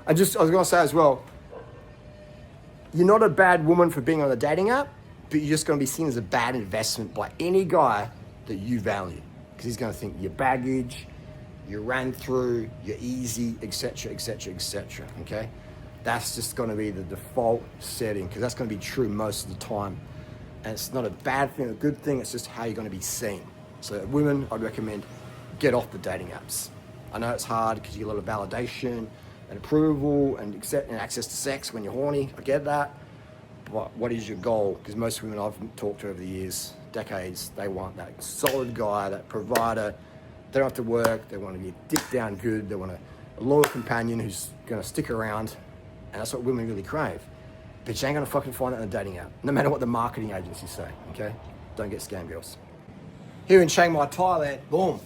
I was going to say as well, you're not a bad woman for being on a dating app, but you're just going to be seen as a bad investment by any guy that you value. Because he's going to think you're baggage, you ran through, you're easy, etc., etc., etc. Okay? That's just going to be the default setting, because that's going to be true most of the time. And it's not a bad thing, a good thing, it's just how you're going to be seen. So women, I'd recommend get off the dating apps. I know it's hard because you get a lot of validation and approval and access to sex when you're horny. I get that. But what is your goal? Because most women I've talked to over the years, decades, they want that solid guy, that provider. They don't have to work. They want to get dick down good. They want a loyal companion who's going to stick around. And that's what women really crave. But you ain't going to fucking find that on a dating app, no matter what the marketing agencies say, okay? Don't get scam girls. Here in Chiang Mai, Thailand, boom.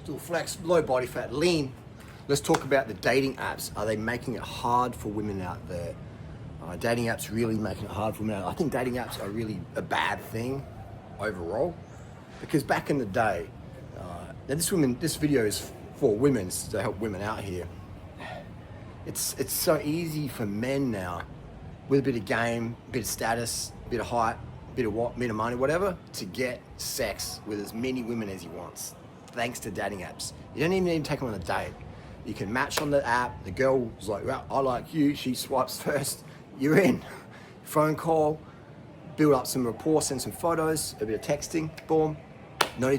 Still flex, low body fat, lean. Let's talk about the dating apps. Are they making it hard for women out there? Dating apps really making it hard for women out there. I think dating apps are really a bad thing overall. Because back in the day, now this video is for women, it's to help women out here. It's so easy for men now, with a bit of game, a bit of status, a bit of height, a bit of money, whatever, to get sex with as many women as he wants, thanks to dating apps. You don't even need to take them on a date. You can match on the app. The girl's like, well, I like you. She swipes first. You're in. Phone call, build up some rapport, send some photos, a bit of texting, boom. Not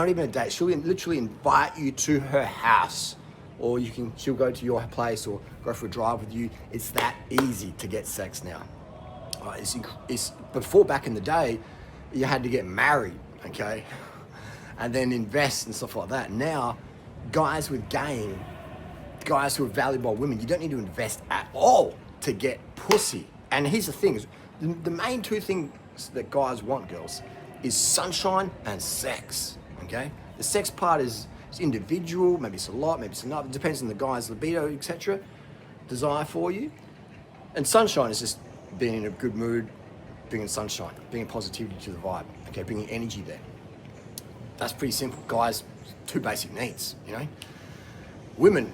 even a date. She'll literally invite you to her house, or she'll go to your place or go for a drive with you. It's that easy to get sex now. It's before, back in the day, you had to get married, okay, and then invest and stuff like that. Now, guys with game, guys who are valued by women, you don't need to invest at all to get pussy. And here's the thing, the main two things that guys want, girls, is sunshine and sex, okay? The sex part is individual, maybe it's a lot, maybe it's enough. It depends on the guy's libido, etc., desire for you. And sunshine is just being in a good mood, bringing sunshine, bringing positivity to the vibe, okay, bringing energy there. That's pretty simple. Guys, two basic needs, you know? Women,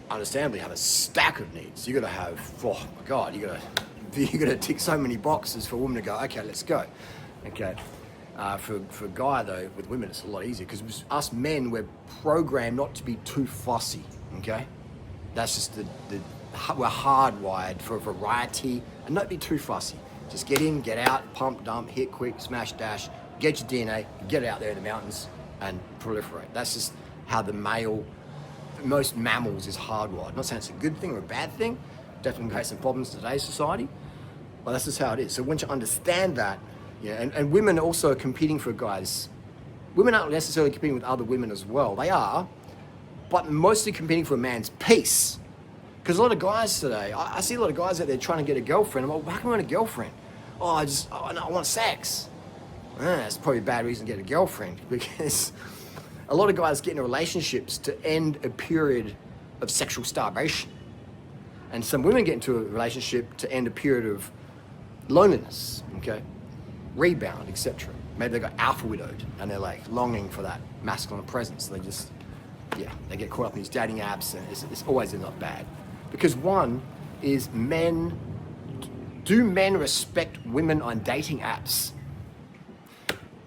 understandably, have a stack of needs. You gotta have, oh my God, you gotta tick so many boxes for a woman to go, okay, let's go, okay? For a guy though, with women, it's a lot easier, because us men, we're programmed not to be too fussy, okay? That's just we're hardwired for variety and not be too fussy. Just get in, get out, pump, dump, hit quick, smash, dash, get your DNA, get out there in the mountains and proliferate. That's just how most mammals is hardwired. I'm not saying it's a good thing or a bad thing, definitely creates some problems in today's society, but that's just how it is. So once you understand that, yeah, and women also are competing for guys. Women aren't necessarily competing with other women as well. They are, but mostly competing for a man's peace. Because a lot of guys today, I see a lot of guys out there trying to get a girlfriend. I'm like, how can I want a girlfriend? I want sex. That's probably a bad reason to get a girlfriend, because a lot of guys get into relationships to end a period of sexual starvation. And some women get into a relationship to end a period of loneliness, okay? Rebound, etc. Maybe they got alpha widowed and they're like longing for that masculine presence. They get caught up in these dating apps, and it's always ends up bad. Because one is do men respect women on dating apps?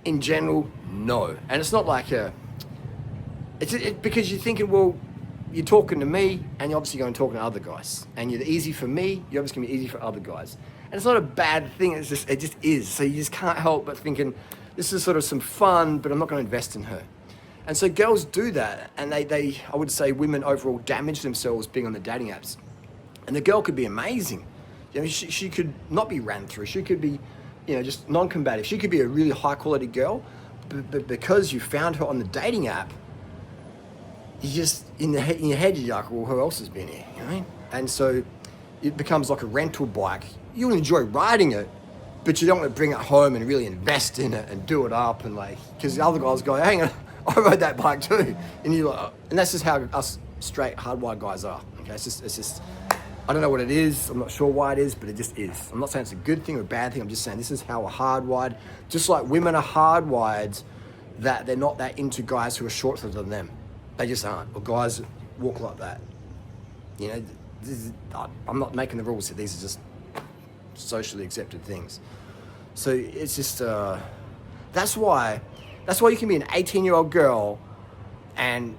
In general, no. And it's not like because you're thinking, well, you're talking to me and you're obviously going to talk to other guys. And you're easy for me, you're obviously going to be easy for other guys. And it's not a bad thing, it just is. So you just can't help but thinking, this is sort of some fun, but I'm not going to invest in her. And so girls do that, and I would say women overall damage themselves being on the dating apps. And the girl could be amazing. You know, she could not be ran through. She could be, you know, just non-combative. She could be a really high quality girl, but because you found her on the dating app, you just, in your head, you're like, well, who else has been here, you know what I mean? And so it becomes like a rental bike. You'll enjoy riding it, but you don't want to bring it home and really invest in it and do it up, and like, because the other guys go, hang on, I rode that bike too. And you're like, and that's just how us straight hardwired guys are, okay? It's just, I don't know what it is, I'm not sure why it is, but it just is. I'm not saying it's a good thing or a bad thing, I'm just saying this is how we're hardwired. Just like women are hardwired that they're not that into guys who are shorter than them. They just aren't, or guys walk like that. You know, I'm not making the rules here. These are just socially accepted things. So it's just, that's why you can be an 18-year-old girl and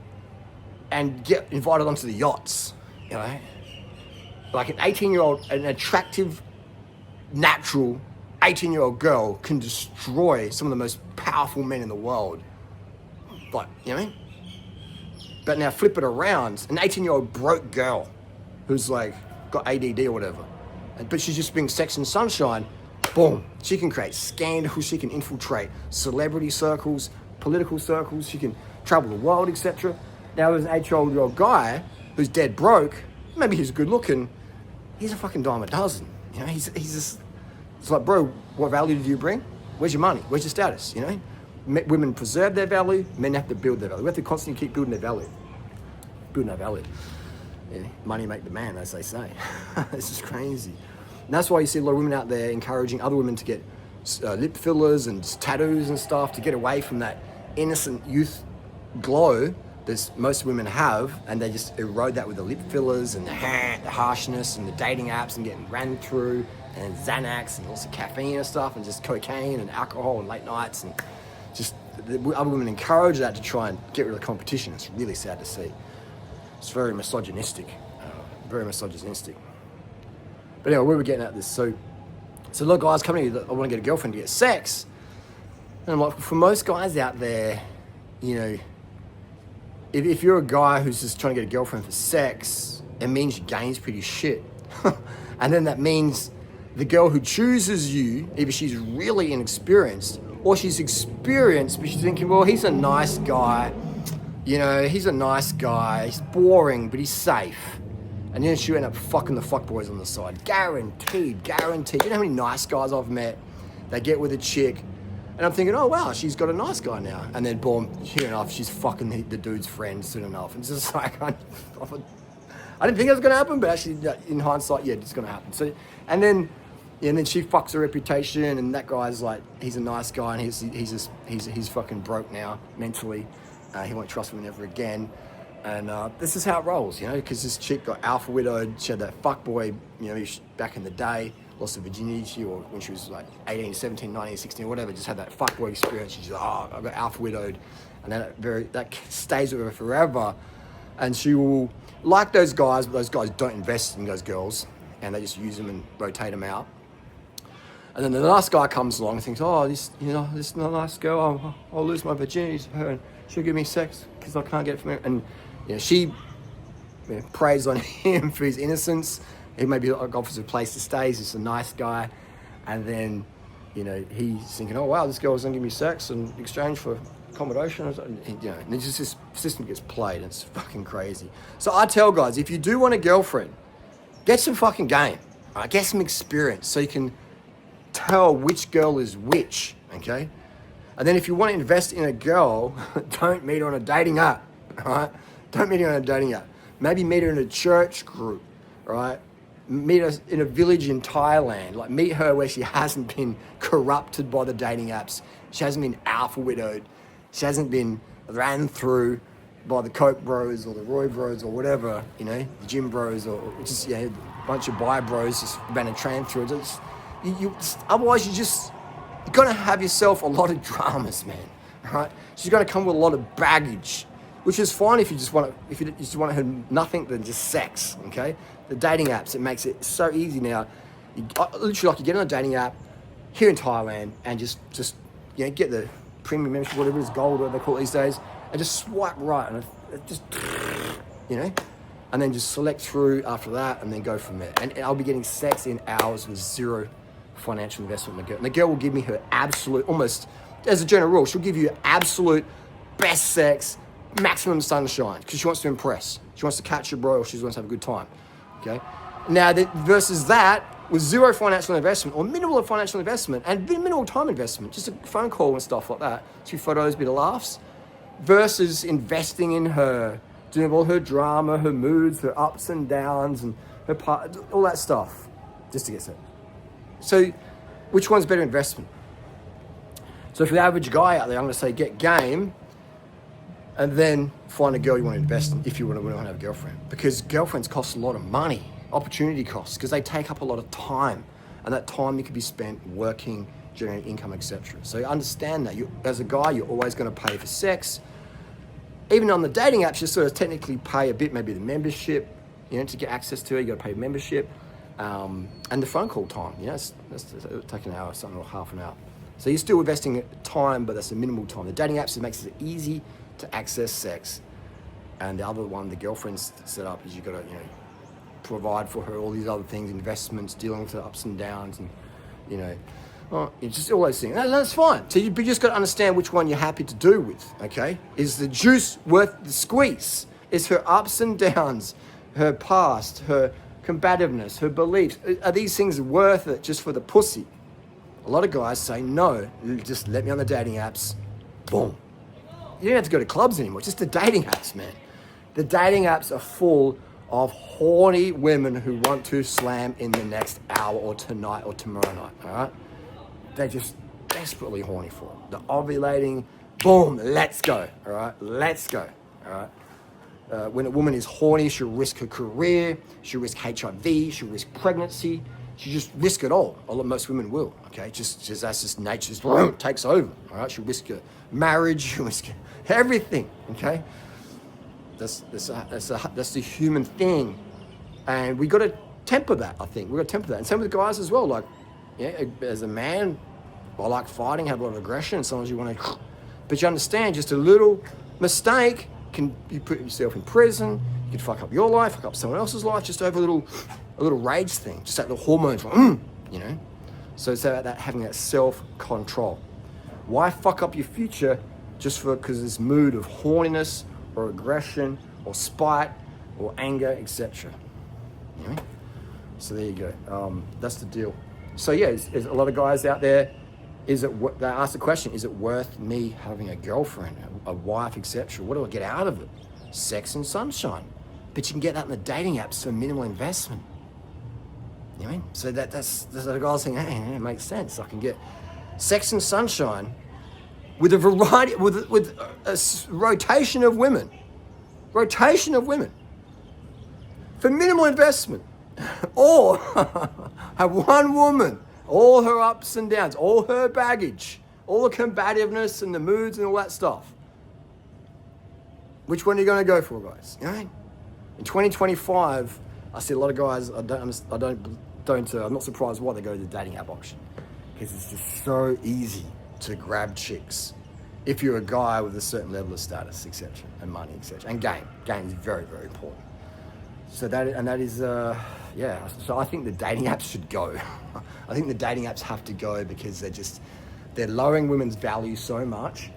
get invited onto the yachts, you know? Like an 18-year-old, an attractive, natural 18-year-old girl can destroy some of the most powerful men in the world. Like, you know what I mean? But now flip it around, an 18-year-old broke girl who's like got ADD or whatever, but she's just being sex and sunshine, boom, she can create scandals, she can infiltrate celebrity circles, political circles, she can travel the world, etc. Now there's an 8-year-old guy who's dead broke, maybe he's good looking, he's a fucking dime a dozen, you know, he's just, it's like, bro, what value do you bring? Where's your money? Where's your status, you know? Women preserve their value, men have to build their value. We have to constantly keep building their value. Building their value. Yeah, money make the man, as they say. It's just crazy. And that's why you see a lot of women out there encouraging other women to get lip fillers and tattoos and stuff to get away from that innocent youth glow that most women have, and they just erode that with the lip fillers and the harshness and the dating apps and getting ran through and Xanax and also caffeine and stuff and just cocaine and alcohol and late nights and just the other women encourage that to try and get rid of the competition. It's really sad to see. It's very misogynistic, very misogynistic. But anyway, where we're getting at this. So a lot of guys come to me that I want to get a girlfriend to get sex. And I'm like, for most guys out there, you know, if you're a guy who's just trying to get a girlfriend for sex, it means your game's pretty shit. And then that means the girl who chooses you, either she's really inexperienced or she's experienced, but she's thinking, well, he's a nice guy. You know, he's a nice guy. He's boring, but he's safe. And then she'll end up fucking the fuckboys on the side. Guaranteed. You know how many nice guys I've met? They get with a chick, and I'm thinking, oh, wow, she's got a nice guy now. And then, boom, sure enough, she's fucking the dude's friend soon enough. And it's just like, I didn't think it was going to happen, but actually, in hindsight, yeah, it's going to happen. So, and then she fucks her reputation, and that guy's like, he's a nice guy, and he's fucking broke now, mentally. He won't trust women ever again. And this is how it rolls, you know, because this chick got alpha widowed. She had that fuckboy, you know, back in the day, lost her virginity, or when she was like 18, 17, 19, 16, or whatever, just had that fuckboy experience. She's like, oh, I got alpha widowed. And then that stays with her forever. And she will, like those guys, but those guys don't invest in those girls, and they just use them and rotate them out. And then the nice guy comes along and thinks, oh, this nice girl, I'll lose my virginity to her, and she'll give me sex because I can't get it from her. And she preys on him for his innocence. He maybe offers a place to stay. He's just a nice guy. And then, he's thinking, oh, wow, this girl's going to give me sex in exchange for accommodation. And it's just this system gets played. It's fucking crazy. So I tell guys, if you do want a girlfriend, get some fucking game. Right? Get some experience so you can tell which girl is which, okay? And then if you want to invest in a girl, don't meet her on a dating app, right? Don't meet her on a dating app. Maybe meet her in a church group, right? Meet her in a village in Thailand. Like, meet her where she hasn't been corrupted by the dating apps. She hasn't been alpha widowed. She hasn't been ran through by the Coke bros or the Roy bros or whatever, the gym bros, or just, a bunch of bi bros just ran a train through it. Otherwise, you're going to have yourself a lot of dramas, man, right? She's going to come with a lot of baggage, which is fine if you just want to have nothing than just sex, okay? The dating apps, it makes it so easy now. Literally, like, you get on a dating app here in Thailand and just get the premium membership, whatever it is, gold, whatever they call it these days, and just swipe right, and it just, and then just select through after that, and then go from there. And I'll be getting sex in hours with zero financial investment in the girl. And the girl will give me her absolute, almost as a general rule, she'll give you absolute best sex, maximum sunshine, because she wants to impress. She wants to catch your bro, or she wants to have a good time. Okay. Now, versus that, with zero financial investment or minimal financial investment and minimal time investment, just a phone call and stuff like that, a few photos, a bit of laughs, versus investing in her, doing all her drama, her moods, her ups and downs, and her part, all that stuff, just to get set. So, which one's better investment? So for the average guy out there, I'm going to say get game, and then find a girl you want to invest in if you want to have a girlfriend. Because girlfriends cost a lot of money. opportunity costs, because they take up a lot of time, and that time you could be spent working, generating income, etc. So you understand that. As a guy, you're always going to pay for sex. Even on the dating apps, you sort of technically pay a bit, maybe the membership, to get access to it. You got to pay membership, and the phone call time. That's take an hour, something, or half an hour. So you're still investing time, but that's a minimal time. The dating apps, it makes it easy to access sex. And the other one, the girlfriend's set up, is you got to, provide for her all these other things, investments, dealing with the ups and downs, and, it's just all those things. That's fine. So you just got to understand which one you're happy to do with, okay? Is the juice worth the squeeze? Is her ups and downs, her past, her combativeness, her beliefs, are these things worth it just for the pussy? A lot of guys say, no, just let me on the dating apps, boom. You don't have to go to clubs anymore, it's just the dating apps, man. The dating apps are full of horny women who want to slam in the next hour or tonight or tomorrow night, all right? They're just desperately horny for it. They're ovulating, boom, let's go, all right? Let's go, all right? When a woman is horny, she'll risk her career, she'll risk HIV, she'll risk pregnancy, she just risk it all. Most women will, okay? Just that's just nature, just takes over, all right? She'll risk her marriage, she'll risk everything, okay? That's the human thing, and we got to temper that. I think we got to temper that, and same with the guys as well. Like, as a man, I like fighting, have a lot of aggression. Sometimes you want to, but you understand, just a little mistake you put yourself in prison. You can fuck up your life, fuck up someone else's life, just over a little rage thing, just that little hormones, So it's about that, having that self-control. Why fuck up your future just because this mood of horniness or aggression or spite or anger, etc. So there you go. That's the deal. So yeah, there's a lot of guys out there. They ask the question: is it worth me having a girlfriend, a wife, etc.? What do I get out of it? Sex and sunshine. But you can get that in the dating apps for minimal investment. So that's the guys saying, hey, it makes sense. I can get sex and sunshine with a variety, with a rotation of women for minimal investment, or have one woman, all her ups and downs, all her baggage, all the combativeness and the moods and all that stuff. Which one are you going to go for, guys? In 2025, I see a lot of guys. I'm not surprised why they go to the dating app option, because it's just so easy to grab chicks if you're a guy with a certain level of status, etc., and money, etc., and game is very, very important. So that is so I think the dating apps should go. I think the dating apps have to go, because they're lowering women's value so much,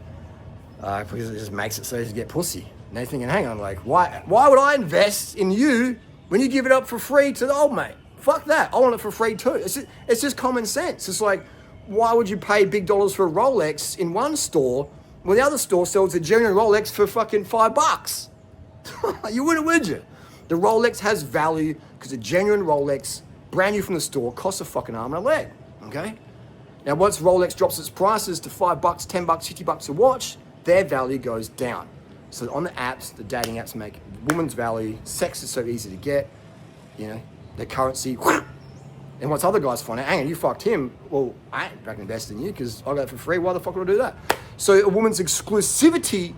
because it just makes it so easy to get pussy. And they're thinking, hang on, like, why would I invest in you when you give it up for free to the old mate? Fuck that, I want it for free too. It's just common sense. It's like, why would you pay big dollars for a Rolex in one store when the other store sells a genuine Rolex for fucking $5? You wouldn't, would you? The Rolex has value because a genuine Rolex, brand new from the store, costs a fucking arm and a leg, okay? Now, once Rolex drops its prices to $5, $10, $50 a watch, their value goes down. So on the apps, the dating apps make women's value, sex is so easy to get, the currency, and once other guys find out, hang on, you fucked him, well, I ain't back investing in you because I got it for free, why the fuck would I do that? So a woman's exclusivity,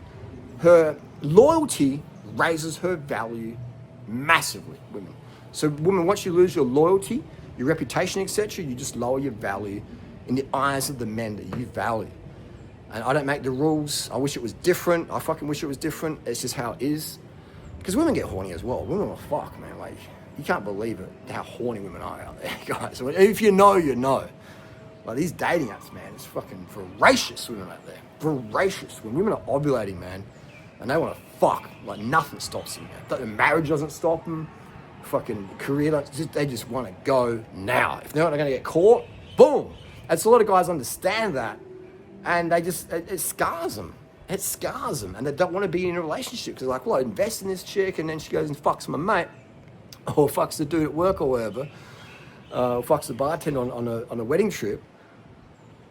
her loyalty raises her value massively, women. So women, once you lose your loyalty, your reputation, etc., you just lower your value in the eyes of the men that you value. And I don't make the rules. I wish it was different. I fucking wish it was different. It's just how it is. Because women get horny as well. Women are fuck, man. Like, you can't believe it, how horny women are out there, guys. So if you know, you know. Like, these dating apps, man, it's fucking voracious women out there. Voracious. When women are ovulating, man, and they want to fuck, like, nothing stops them, man. The marriage doesn't stop them. Fucking career, they just want to go now. If they're not going to get caught, boom. And so a lot of guys understand that. And they just, it scars them. It scars them. And they don't want to be in a relationship. Because they're like, well, I invest in this chick, and then she goes and fucks my mate. Or fucks the dude at work or whatever. Or fucks the bartender on a wedding trip.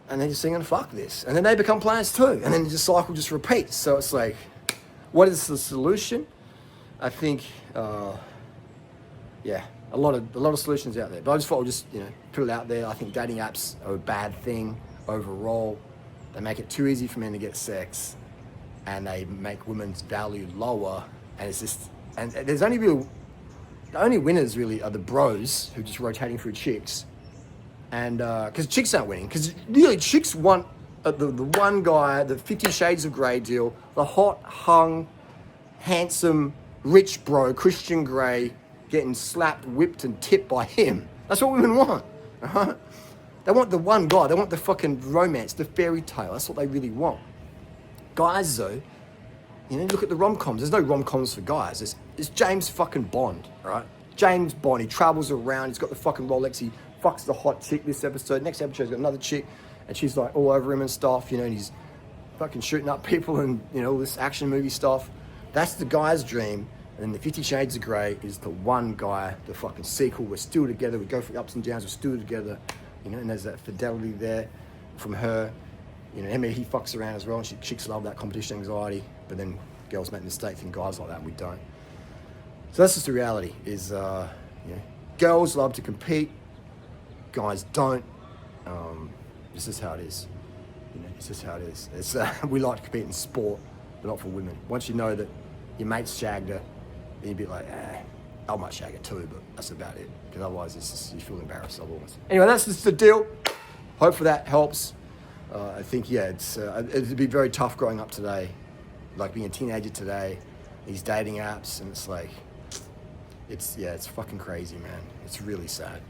And they're just thinking, fuck this. And then they become planners too. And then the cycle just repeats. So it's like, what is the solution? I think, a lot of solutions out there. But I just thought I'd just, put it out there. I think dating apps are a bad thing overall. They make it too easy for men to get sex, and they make women's value lower. And it's just, and there's the only winners really are the bros who are just rotating through chicks. And because chicks aren't winning, because really chicks want the one guy, the 50 Shades of Grey deal, the hot, hung, handsome, rich bro, Christian Grey, getting slapped, whipped, and tipped by him. That's what women want. Uh-huh. They want the one guy. They want the fucking romance, the fairy tale. That's what they really want. Guys, though, look at the rom-coms. There's no rom-coms for guys. It's James fucking Bond, right? James Bond. He travels around. He's got the fucking Rolex. He fucks the hot chick this episode. Next episode, he's got another chick, and she's like all over him and stuff, and he's fucking shooting up people and, all this action movie stuff. That's the guy's dream. And the 50 Shades of Grey is the one guy, the fucking sequel. We're still together. We go through ups and downs. We're still together. And there's that fidelity there from her. He fucks around as well. And chicks love that competition anxiety. But then girls make mistakes and guys like that, and we don't. So that's just the reality is, girls love to compete. Guys don't. This is how it is. It's just how it is. It's, we like to compete in sport, but not for women. Once you know that your mate's shagged her, then you'd be like, I might shag it too, but that's about it. Because otherwise, you feel embarrassed otherwise. Anyway, that's just the deal. Hopefully that helps. I think, it'd be very tough growing up today, like being a teenager today, these dating apps, and it's like, it's fucking crazy, man. It's really sad.